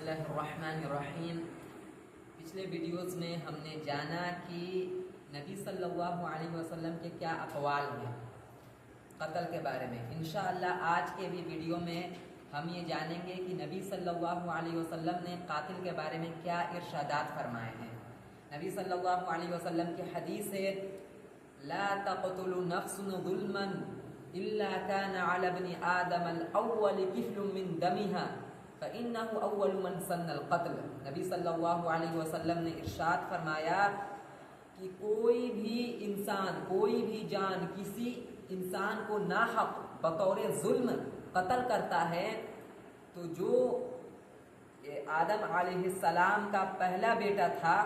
اللہ الرحمن الرحیم۔ پچھلے ویڈیوز میں ہم نے جانا کہ نبی صلی اللہ علیہ وسلم کے کیا اقوال ہیں قتل کے بارے میں۔ انشاءاللہ آج کے بھی ویڈیو میں ہم یہ جانیں گے کہ نبی صلی اللہ علیہ وسلم نے قاتل کے بارے میں کیا ارشادات فرمائے ہیں۔ نبی صلی اللہ علیہ وسلم کی حدیث ہے لا تقتلوا نفس ظلما الا كان على ابن آدم الاول كفل من دمها فإنه اول من سن القتل۔ نبی صلی اللہ علیہ وسلم نے ارشاد فرمایا کہ کوئی بھی انسان، کوئی بھی جان کسی انسان کو ناحق بطور ظلم قتل کرتا ہے تو جو آدم علیہ السلام کا پہلا بیٹا تھا،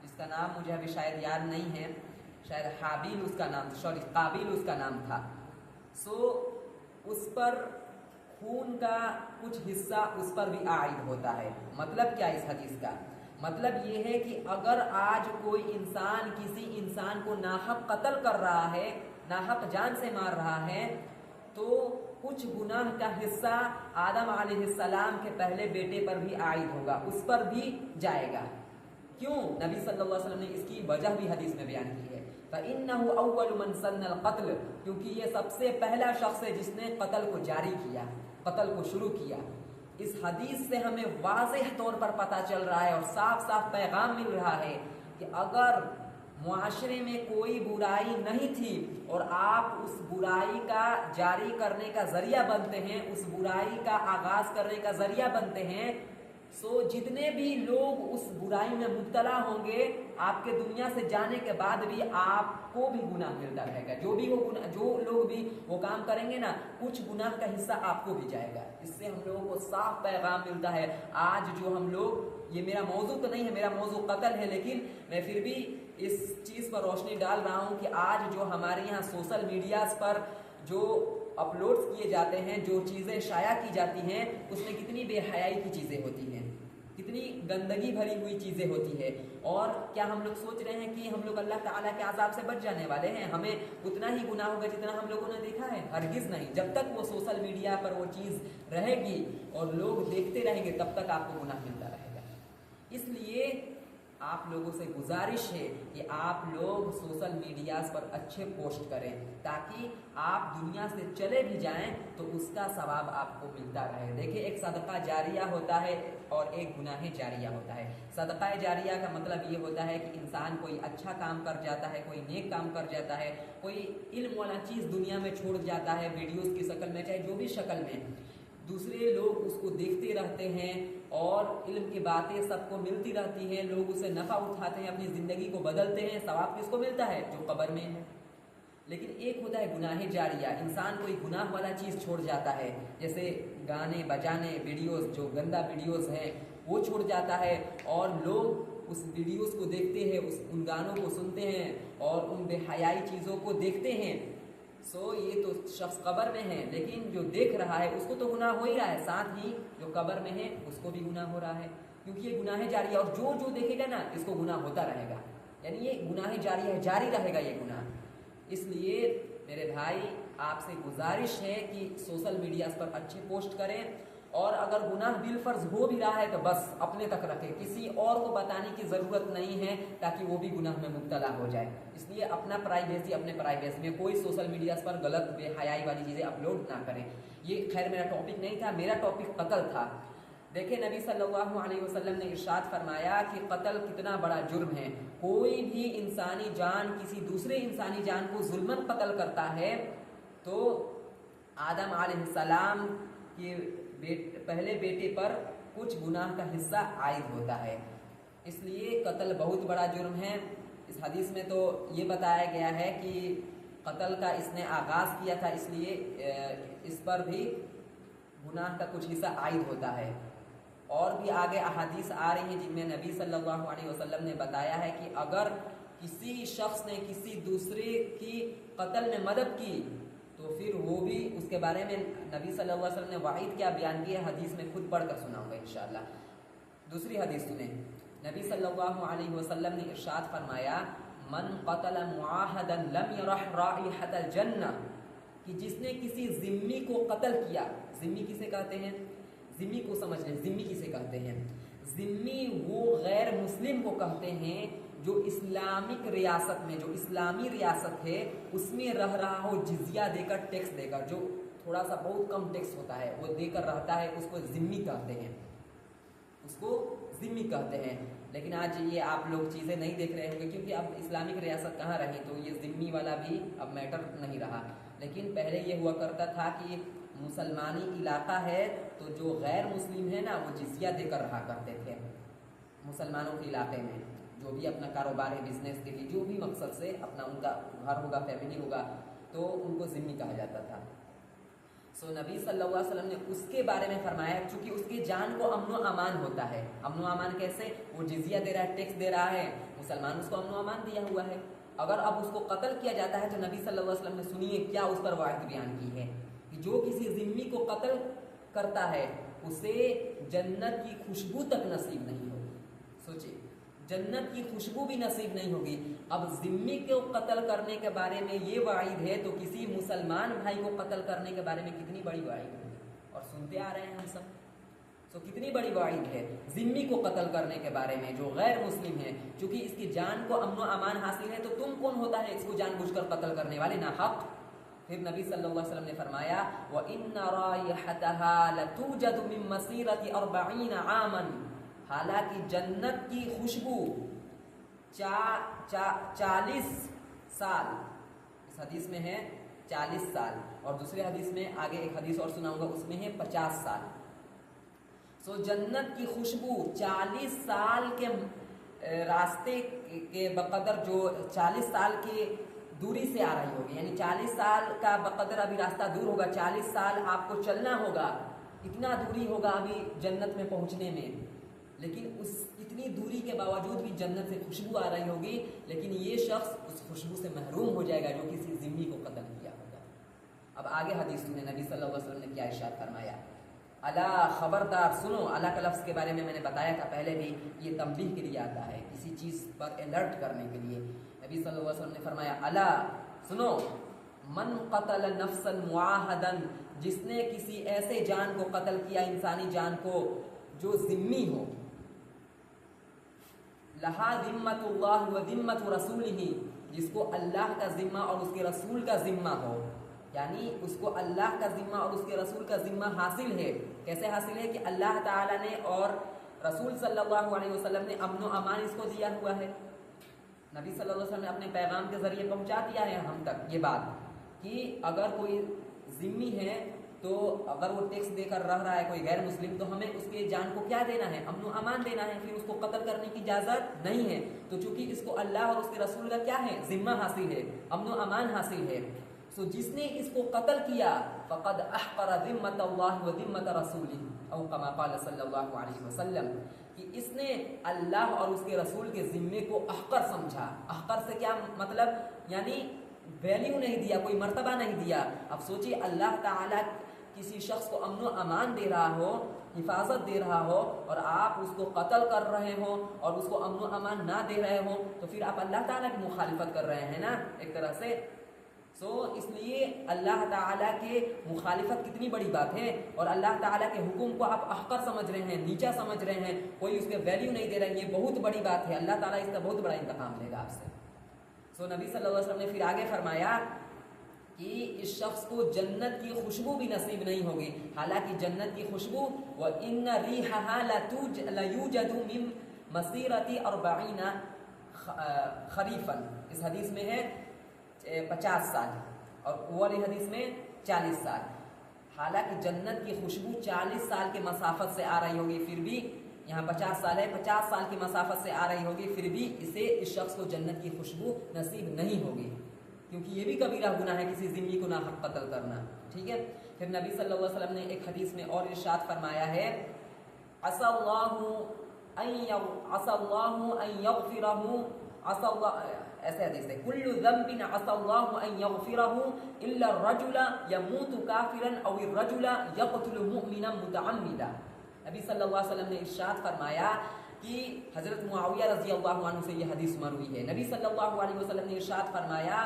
جس کا نام مجھے ابھی شاید یاد نہیں ہے، شاید حابیل اس کا نام، قابیل اس کا نام تھا، اس پر خون کا کچھ حصہ اس پر بھی عائد ہوتا ہے۔ مطلب کیا اس حدیث کا؟ مطلب یہ ہے کہ اگر آج کوئی انسان کسی انسان کو ناحق قتل کر رہا ہے، ناحق جان سے مار رہا ہے، تو کچھ گناہ کا حصہ آدم علیہ السلام کے پہلے بیٹے پر بھی عائد ہوگا، اس پر بھی جائے گا۔ کیوں؟ نبی صلی اللہ علیہ وسلم نے اس کی وجہ بھی حدیث میں بیان کی ہے، فَإِنَّهُ أَوَّلُ مَنْ سَنَّ الْقَتْلِ، کیونکہ یہ سب سے پہلا شخص ہے جس نے قتل کو جاری کیا، قتل کو شروع کیا۔ اس حدیث سے ہمیں واضح طور پر پتہ چل رہا ہے اور صاف صاف پیغام مل رہا ہے کہ اگر معاشرے میں کوئی برائی نہیں تھی اور آپ اس برائی کا جاری کرنے کا ذریعہ بنتے ہیں، اس برائی کا آغاز کرنے کا ذریعہ بنتے ہیں، جتنے بھی لوگ اس برائی میں مبتلا ہوں گے، آپ کے دنیا سے جانے کے بعد بھی آپ کو بھی گناہ ملتا رہے گا۔ جو لوگ بھی وہ کام کریں گے نا، کچھ گناہ کا حصہ آپ کو بھی جائے گا۔ اس سے ہم لوگوں کو صاف پیغام ملتا ہے۔ آج جو ہم لوگ، یہ میرا موضوع تو نہیں ہے، میرا موضوع قتل ہے، لیکن میں پھر بھی اس چیز پر روشنی ڈال رہا ہوں کہ آج جو ہمارے یہاں سوشل میڈیاز پر جو اپلوڈز کیے جاتے ہیں، جو چیزیں شائع کی جاتی ہیں، اس میں کتنی بے حیائی کی چیزیں ہوتی ہیں، کتنی گندگی بھری ہوئی چیزیں ہوتی ہے۔ اور کیا ہم لوگ سوچ رہے ہیں کہ ہم لوگ اللہ تعالیٰ کے عذاب سے بچ جانے والے ہیں؟ ہمیں اتنا ہی گناہ ہوگا جتنا ہم لوگوں نے دیکھا ہے؟ ہرگز نہیں۔ جب تک وہ سوشل میڈیا پر وہ چیز رہے گی اور لوگ دیکھتے رہیں گے، تب تک آپ کو گناہ ملتا رہے گا۔ اس لیے آپ لوگوں سے گزارش ہے کہ آپ لوگ سوشل میڈیاز پر اچھے پوسٹ کریں، تاکہ آپ دنیا سے چلے بھی جائیں تو اس کا ثواب آپ کو ملتا رہے۔ دیکھیں، ایک صدقہ جاریہ ہوتا ہے اور ایک گناہ جاریہ ہوتا ہے۔ صدقہ جاریہ کا مطلب یہ ہوتا ہے کہ انسان کوئی اچھا کام کر جاتا ہے، کوئی نیک کام کر جاتا ہے، کوئی علم والا چیز دنیا میں چھوڑ جاتا ہے، ویڈیوز کی شکل میں، چاہے جو بھی شکل میں، دوسرے لوگ اس کو دیکھتے رہتے ہیں اور علم کی باتیں سب کو ملتی رہتی ہیں، لوگ اسے نفع اٹھاتے ہیں، اپنی زندگی کو بدلتے ہیں۔ ثواب کس کو ملتا ہے؟ جو قبر میں ہے۔ لیکن ایک ہوتا ہے گناہ جاریہ، انسان کوئی گناہ والا چیز چھوڑ جاتا ہے، جیسے گانے بجانے، ویڈیوز، جو گندا ویڈیوز ہیں وہ چھوڑ جاتا ہے، اور لوگ اس ویڈیوز کو دیکھتے ہیں، ان گانوں کو سنتے ہیں اور ان بے حیائی چیزوں کو دیکھتے ہیں۔ یہ تو شخص قبر میں ہے، لیکن جو دیکھ رہا ہے اس کو تو گناہ ہو ہی رہا ہے، ساتھ ہی جو قبر میں ہے اس کو بھی گناہ ہو رہا ہے، کیونکہ یہ گناہ جاریہ، اور جو دیکھے گا نا اس کو گناہ ہوتا رہے گا، یعنی یہ گناہ جاریہ ہے، جاری رہے گا یہ گناہ۔ اس لیے میرے بھائی، آپ سے گزارش ہے کہ سوشل میڈیاز پر اچھے پوسٹ کریں، اور اگر گناہ بالفرض ہو بھی رہا ہے تو بس اپنے تک رکھیں، کسی اور کو بتانے کی ضرورت نہیں ہے، تاکہ وہ بھی گناہ میں مبتلا ہو جائے۔ اس لیے اپنا پرائیویسی میں کوئی سوشل میڈیاز پر غلط بے حیائی والی چیزیں اپلوڈ نہ کریں۔ یہ خیر میرا ٹاپک نہیں تھا، میرا ٹاپک قتل تھا۔ دیکھیں، نبی صلی اللہ علیہ وسلم نے ارشاد فرمایا کہ قتل کتنا بڑا جرم ہے۔ کوئی بھی انسانی جان کسی دوسرے انسانی جان کو ظلمن قتل کرتا ہے تو آدم علیہ السلام کے پہلے بیٹے پر کچھ گناہ کا حصہ عائد ہوتا ہے۔ اس لیے قتل بہت بڑا جرم ہے۔ اس حدیث میں تو یہ بتایا گیا ہے کہ قتل کا اس نے آغاز کیا تھا، اس لیے اس پر بھی گناہ کا کچھ حصہ عائد ہوتا ہے۔ اور بھی آگے احادیث آ رہی ہیں جن میں نبی صلی اللہ علیہ وسلم نے بتایا ہے کہ اگر کسی شخص نے کسی دوسرے کی قتل میں مدد کی تو پھر وہ بھی، اس کے بارے میں نبی صلی اللہ علیہ وسلم نے وعید کیا بیان کی ہے، حدیث میں خود پڑھ کر سناؤں گا انشاءاللہ۔ دوسری حدیث سنیں، نبی صلی اللہ علیہ وسلم نے ارشاد فرمایا من قتل معاہدا لم یرح رائحۃ الجنہ، کہ جس نے کسی ذمی کو قتل کیا، ذمی کسے کہتے ہیں؟ ذمی کو سمجھ لیں، ذمی کسے کہتے ہیں؟ کرتے ہیں۔ ذمی وہ غیر مسلم کو کہتے ہیں جو اسلامک ریاست میں، جو اسلامی ریاست ہے اس میں رہ رہا ہو، جزیہ دے کر، ٹیکس دے کر، جو تھوڑا سا بہت کم ٹیکس ہوتا ہے وہ دے کر رہتا ہے، اس کو ذمی کہتے ہیں، اس کو ذمی کہتے ہیں۔ لیکن آج یہ آپ لوگ چیزیں نہیں دیکھ رہے ہوں گے، کیونکہ اب اسلامک ریاست کہاں رہی، تو یہ ذمی والا بھی اب میٹر نہیں رہا۔ لیکن پہلے یہ ہوا کرتا تھا کہ مسلمانی علاقہ ہے تو جو غیر مسلم ہے نا وہ جزیہ دے کر رہا کرتے تھے مسلمانوں کے علاقے میں، جو بھی اپنا کاروبار ہے، بزنس کے لیے، جو بھی مقصد سے اپنا ان کا گھر ہوگا، فیملی ہوگا، تو ان کو ذمی کہا جاتا تھا۔ نبی صلی اللہ علیہ وسلم نے اس کے بارے میں فرمایا، چونکہ اس کی جان کو امن و امان ہوتا ہے۔ امن و امان کیسے؟ وہ جزیہ دے رہا ہے، ٹیکس دے رہا ہے، مسلمان اس کو امن و امان دیا ہوا ہے۔ اگر اب اس کو قتل کیا جاتا ہے تو نبی صلی اللہ علیہ وسلم نے سنیے کیا اس پر وعید بیان کی ہے کہ جو کسی ذمی کو قتل کرتا ہے اسے جنت کی خوشبو تک نصیب نہیں ہوگی۔ سوچئے، جنت کی خوشبو بھی نصیب نہیں ہوگی۔ اب ذمی کو قتل کرنے کے بارے میں یہ وعید ہے تو کسی مسلمان بھائی کو قتل کرنے کے بارے میں کتنی بڑی وعید ہوگی، اور سنتے آ رہے ہیں ہم سب، کتنی بڑی وعید ہے ذمی کو قتل کرنے کے بارے میں جو غیر مسلم ہے، چونکہ اس کی جان کو امن و امان حاصل ہے، تو تم کون ہوتا ہے اس کو جان بوجھ کر قتل کرنے والے ناحق؟ پھر نبی صلی اللہ علیہ وسلم نے فرمایا وَإِنَّ رَائِحَتَهَا لَتُوجَدُ مِن مَّسِيرَةِ 40 عَامًا، حالانکہ جنت کی خوشبو 40 سال، اس حدیث میں ہے 40 سال، اور دوسرے حدیث میں آگے ایک حدیث اور سناؤں گا اس میں ہے 50 سال۔ جنت کی خوشبو 40 سال کے راستے کے بقدر، جو 40 سال کی دوری سے آ رہی ہوگی، یعنی 40 سال کا بقدر ابھی راستہ دور ہوگا، 40 سال آپ کو چلنا ہوگا، اتنا دوری ہوگا ابھی جنت میں پہنچنے میں، لیکن اس اتنی دوری کے باوجود بھی جنت سے خوشبو آ رہی ہوگی، لیکن یہ شخص اس خوشبو سے محروم ہو جائے گا جو کسی ذمی کو قتل کیا ہوگا۔ اب آگے حدیث میں نبی صلی اللہ علیہ وسلم نے کیا ارشاد فرمایا، الا خبردار سنو، الا کا لفظ کے بارے میں نے بتایا تھا پہلے بھی، یہ تنبیہ کے لیے آتا ہے، کسی چیز پر الرٹ کرنے کے لیے۔ نبی صلی اللہ علیہ وسلم نے فرمایا الا سنو، من قتل نفسا معاہدا، جس نے کسی ایسے جان کو قتل کیا، انسانی جان کو جو ذمی ہو، لہا ذمۃ اللہ و ذمۃ رسولہ، جس کو اللہ کا ذمہ اور اس کے رسول کا ذمہ ہو، یعنی اس کو اللہ کا ذمہ اور اس کے رسول کا ذمہ حاصل ہے۔ کیسے حاصل ہے؟ کہ اللہ تعالیٰ نے اور رسول صلی اللہ علیہ وسلم نے امن و امان اس کو دیا ہوا ہے، نبی صلی اللہ علیہ وسلم نے اپنے پیغام کے ذریعے پہنچا دیا ہے ہم تک یہ بات کہ اگر کوئی ذمی ہے تو اگر وہ ٹیکس دے کر رہ رہا ہے کوئی غیر مسلم، تو ہمیں اس کے جان کو کیا دینا ہے؟ امن و امان دینا ہے، پھر اس کو قتل کرنے کی اجازت نہیں ہے۔ تو چونکہ اس کو اللہ اور اس کے رسول کا کیا ہے؟ ذمہ حاصل ہے، امن و امان حاصل ہے، جس نے اس کو قتل کیا فقد احقر ذمۃ اللہ و ذمۃ رسولہ، او کما قال صلی اللہ علیہ وسلم، کہ اس نے اللہ اور اس کے رسول کے ذمے کو احقر سمجھا۔ احقر سے کیا مطلب؟ یعنی ویلیو نہیں دیا، کوئی مرتبہ نہیں دیا۔ اب سوچیے، اللہ تعالیٰ کسی شخص کو امن و امان دے رہا ہو، حفاظت دے رہا ہو، اور آپ اس کو قتل کر رہے ہو اور اس کو امن و امان نہ دے رہے ہو، تو پھر آپ اللہ تعالیٰ کی مخالفت کر رہے ہیں نا ایک طرح سے۔ اس لیے اللہ تعالیٰ کے مخالفت کتنی بڑی بات ہے، اور اللہ تعالیٰ کے حکم کو آپ احقر سمجھ رہے ہیں، نیچا سمجھ رہے ہیں، کوئی اس کے ویلیو نہیں دے رہے ہیں، یہ بہت بڑی بات ہے۔ اللہ تعالیٰ اس کا بہت بڑا انتقام لے گا آپ سے۔ نبی صلی اللہ علیہ وسلم نے پھر آگے فرمایا کہ اس شخص کو جنت کی خوشبو بھی نصیب نہیں ہوگی، حالانکہ جنت کی خوشبو وَإِنَّ رِيحَهَا لَيُوجَدُ مِن مَّسِيرَةِ 40 خریفاً، اس حدیث میں ہے 50 سال، اور وہ والی حدیث میں 40 سال۔ حالانکہ جنت کی خوشبو 40 سال کے مسافت سے آ رہی ہوگی، پھر بھی یہاں 50 سال ہے، 50 سال کی مسافت سے آ رہی ہوگی، پھر بھی اس شخص کو جنت کی خوشبو نصیب نہیں ہوگی، کیونکہ یہ بھی کبیرہ گناہ ہے کسی ذمی کو ناحق قتل کرنا۔ ٹھیک ہے، پھر نبی صلی اللہ علیہ وسلم نے ایک حدیث میں اور ارشاد فرمایا ہے عسى الله ان يغفره، عسى الله، ایسے حدیث ہے کل ذنب عسى الله ان يغفره الا الرجل يموت كافرا او الرجل يقتل مؤمنا متعمدا۔ نبی صلی اللہ علیہ وسلم نے ارشاد فرمایا کہ حضرت معاویہ رضی اللہ عنہ سے یہ حدیث مروی ہے، نبی صلی اللہ علیہ وسلم نے ارشاد فرمایا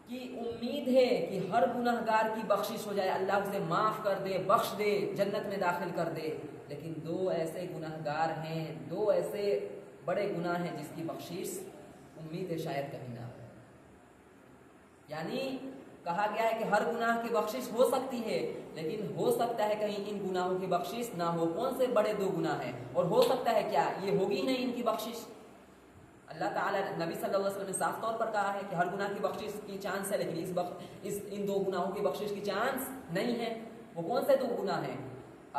کہ امید ہے کہ ہر گناہگار کی بخشش ہو جائے، اللہ اسے معاف کر دے، بخش دے، جنت میں داخل کر دے، لیکن 2 ایسے گناہگار ہیں، 2 ایسے بڑے گناہ ہیں جس کی بخشش امید ہے شاید کبھی نہ ہو۔ یعنی کہا گیا ہے کہ ہر گناہ کی بخشش ہو سکتی ہے، لیکن ہو سکتا ہے کہیں ان گناہوں کی بخشش نہ ہو۔ کون سے بڑے 2 گناہ ہیں؟ اور ہو سکتا ہے کیا یہ ہوگی نہیں ان کی بخشش؟ اللہ تعالیٰ نبی صلی اللہ علیہ وسلم نے صاف طور پر کہا ہے کہ ہر گناہ کی بخشش کی چانس ہے، لیکن ان 2 گناہوں کی بخشش کی چانس نہیں ہے۔ وہ کون سے 2 گناہ ہیں؟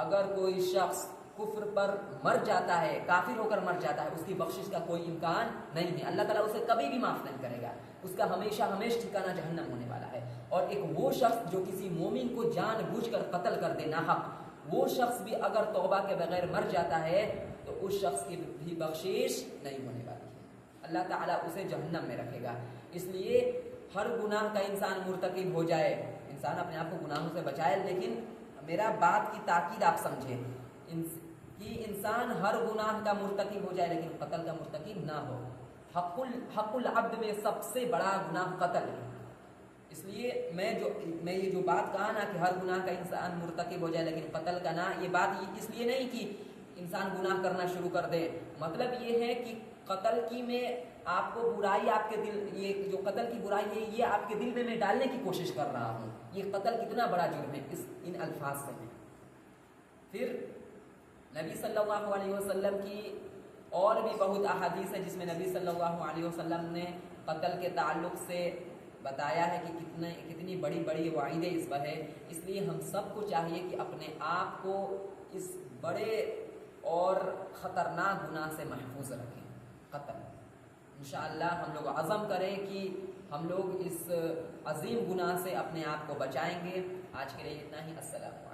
اگر کوئی شخص کفر پر مر جاتا ہے، کافر ہو کر مر جاتا ہے، اس کی بخشش کا کوئی امکان نہیں ہے، اللہ تعالیٰ اسے کبھی بھی معاف نہیں کرے گا، اس کا ہمیشہ ٹھکانہ جہنم ہونے والا ہے۔ اور ایک وہ شخص جو کسی مومن کو جان بوجھ کر قتل کر دے ناحق، وہ شخص بھی اگر توبہ کے بغیر مر جاتا ہے تو اس شخص کی بھی بخشش نہیں ہونے والی ہے، اللہ تعالیٰ اسے جہنم میں رکھے گا۔ اس لیے ہر گناہ کا انسان مرتکب ہو جائے، انسان اپنے آپ کو گناہوں سے بچائے، لیکن میرا بات کی تاکید آپ سمجھیں کہ انسان ہر گناہ کا مرتکب ہو جائے لیکن قتل کا مرتکب نہ ہو۔ حق العبد میں سب سے بڑا گناہ قتل ہے۔ اس لیے میں یہ جو بات کہا نا کہ ہر گناہ کا انسان مرتکب ہو جائے لیکن قتل کا نہ، یہ بات اس لیے نہیں کہ انسان گناہ کرنا شروع کر دے، مطلب یہ ہے کہ قتل کی میں آپ کو برائی، آپ کے دل، یہ جو قتل کی برائی ہے یہ آپ کے دل میں ڈالنے کی کوشش کر رہا ہوں، یہ قتل کتنا بڑا جرم ہے ان الفاظ سے ہے۔ پھر نبی صلی اللہ علیہ وسلم کی اور بھی بہت احادیث ہیں جس میں نبی صلی اللہ علیہ وسلم نے قتل کے تعلق سے بتایا ہے کہ کتنی بڑی بڑی وعیدیں اس پر ہے۔ اس لیے ہم سب کو چاہیے کہ اپنے آپ کو اس بڑے اور خطرناک گناہ سے محفوظ رکھیں، قتل۔ انشاءاللہ ہم لوگ عزم کریں کہ ہم لوگ اس عظیم گناہ سے اپنے آپ کو بچائیں گے۔ آج کے لیے اتنا ہی، السلام علیکم۔